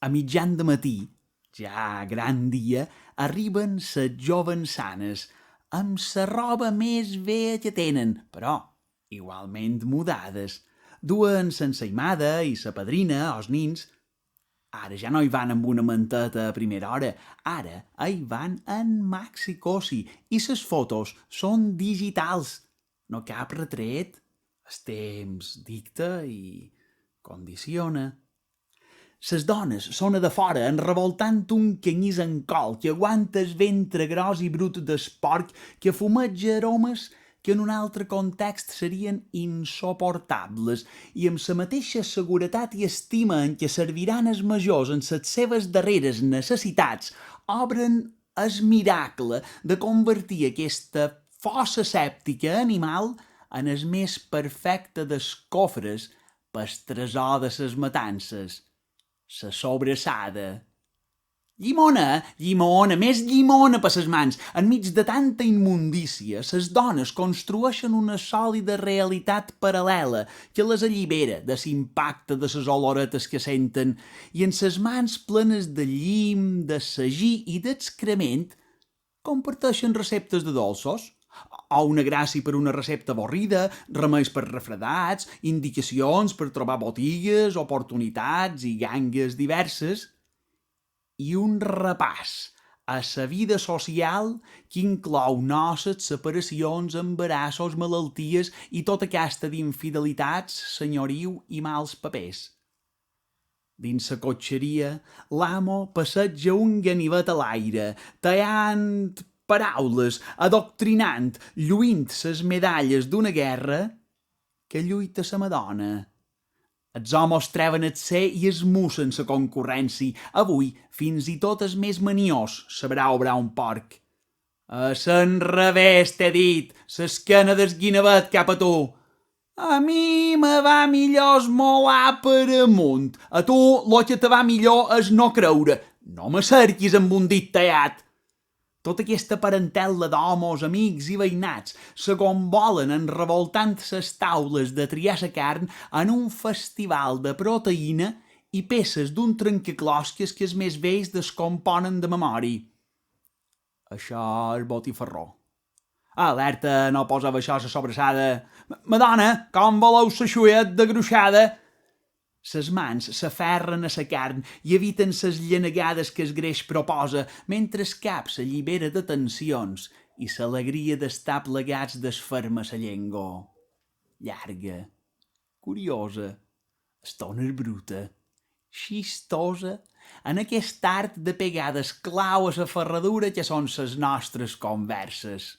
A mitjan de matí, ja gran dia, arriben ses jovens sanes, amb sa roba més vea que tenen, però igualment mudades. Duen s'ensaïmada i sa padrina, els nins. Ara ja no hi van amb una manteta a primera hora, ara hi van en maxi cosi i ses fotos són digitals. No cap retret. El temps dicta i condiciona. Ses dones són a de fora, enrevoltant un canyís en col que aguanta el ventre gros i brut del porc que fumeja aromes que en un altre context serien insoportables i amb la mateixa seguretat i estima en què serviran els majors en les seves darreres necessitats obren el miracle de convertir aquesta fossa sèptica animal en el més perfecte dels cofres pel tresor de ses matances, la sobrassada. Llimona, llimona, més llimona per ses mans. Enmig de tanta immundícia, ses dones construeixen una sòlida realitat paral·lela que les allibera de l'impacte de ses oloretes que senten i en ses mans plenes de llim, de sagí i d'excrement comparteixen receptes de dolços, o una gràcia per una recepta avorrida, remeis per refredats, indicacions per trobar botigues, oportunitats i gangues diverses, i un repàs a la vida social que inclou noces, separacions, embarassos, malalties i tota aquesta d'infidelitats, senyoriu i mals papers. Dins la cotxeria, l'amo passeja un ganivet a l'aire, tallant paraules, adoctrinant, lluint ses medalles d'una guerra que lluita sa Madonna. Els homes treuen el ser i esmussen la concurrència. Avui, fins i tot el més maniós sabrà obrar un porc. A l'enrevés, t'he dit, l'esquena del guinevet cap a tu. A mi me va millor esmolar per amunt. A tu lo que te va millor és no creure. No me cerquis amb un dit tallat. Tota aquesta parentela d'homes, amics i veïnats se convolen en revoltant ses taules de triar sa carn en un festival de proteïna i peces d'un trencaclosques que els més vells descomponen de memòria. Això és botifarró. Alerta, no posava això a la sobrassada. Madona, com voleu sa xuet de gruixada? Ses mans s'aferren a sa carn i eviten ses llenegades que el greix proposa, mentre el cap s'allibera de tensions i l'alegria d'estar plegats desferma sa llengua. Llarga, curiosa, estona bruta, xistosa, en aquest art de pegades clau a sa ferradura que són ses nostres converses.